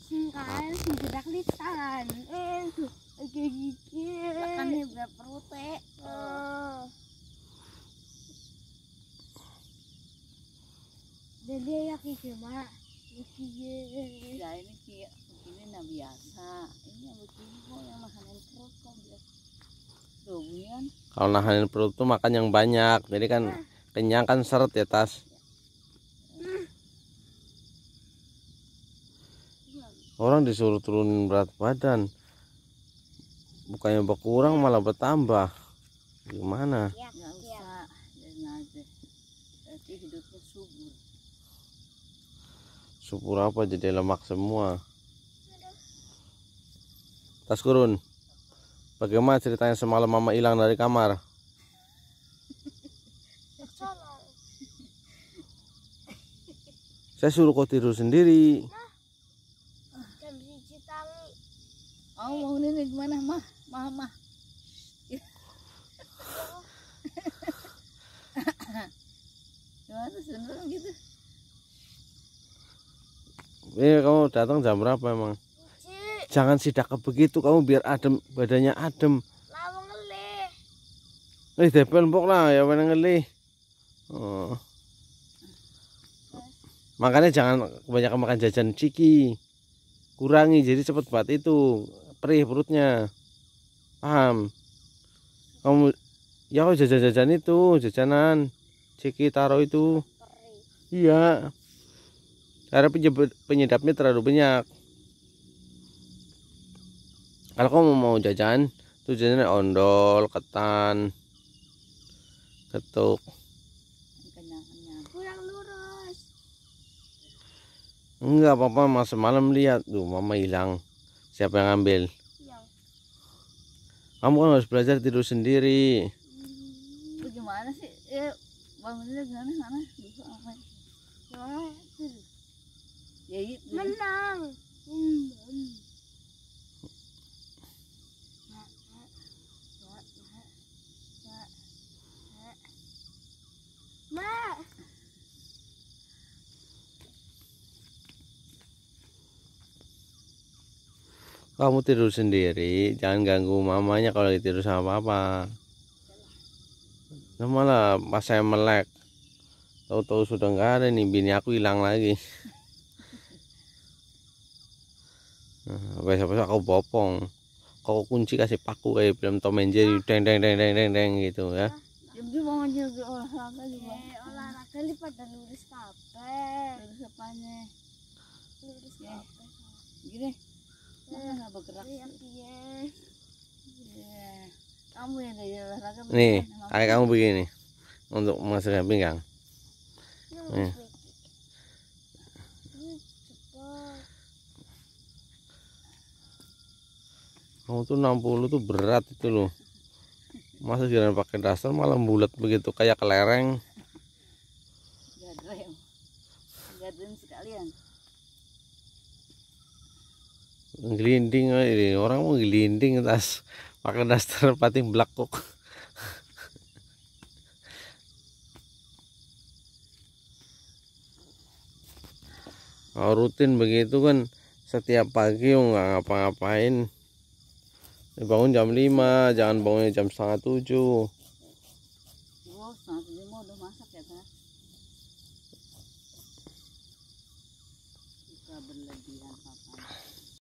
Singkan, singgedak lisan. Tuh, kayak gigit. Kan ini berat perut Jadi ya kiki mak. Ya ini begini nah biasa. Ini yang begini kok yang nahanin perut kok biasa. Tuh kan. Kalau nahanin perut tuh makan yang banyak. Jadi kan kenyang kan seret ya Tas. Orang disuruh turunin berat badan, bukannya berkurang malah bertambah. Gimana? Nggak usah, jadi aja. Berarti hidupnya subur. Subur apa jadi lemak semua. Tas Gurun, bagaimana ceritanya semalam mama hilang dari kamar? Saya suruh kau tidur sendiri. Oh mau ini gimana mah? Mah. Gimana sendiri gitu? Kamu datang jam berapa emang? Jangan sidak begitu kamu biar adem, badannya adem. Lawang ngelih. Depel empuk lah ya mana ngelih. Oh. Makanya jangan kebanyakan makan jajan ciki. Kurangi jadi cepet banget itu. Perih perutnya, paham? Kamu ya kau jajan-jajan itu, jajanan ciki taro itu, iya. Karena penyedapnya terlalu banyak. Kalau kamu mau jajan, tuh jajannya ondol, ketan, ketuk. Kurang lurus. Enggak apa-apa, mas semalam lihat tuh mama hilang. Siapa yang ngambil? Kamu kan harus belajar tidur sendiri. Bagaimana sih? Bangunnya gimana? Mana? Bisa apa? Ya itu. Menang. Mak. Kamu tidur sendiri, jangan ganggu mamanya kalau lagi tidur sama papa. Nah, malah pas saya melek, tahu-tahu sudah nggak ada nih, bini aku hilang lagi. Nah, besok-besok aku bopong, kau kunci kasih paku kayak film Tom and Jerry, deng deng deng deng deng deng gitu ya. Jadi mau juga olahraga juga. Olahraga li pada lurus kabeh. Terus apanya? Lurus kabeh. Gini. Nggak bergerak. Iya. Kamu yang dari olahraga. Nih, kayak kamu begini untuk menghasilkan pinggang. Nih. Kamu tuh 60 tuh berat itu loh. Masa jalan pakai daster malah bulat begitu kayak kelereng. Gadrem sekalian. Gelinding ini orang mau gelinding tas pakai daster pating blakok. Kalau rutin begitu kan setiap pagi nggak ngapa-ngapain. Bangun jam 5, jangan bangunnya jam setengah 7. Oh, setengah 7 mau udah masak ya kan? Suka berlebihan papa.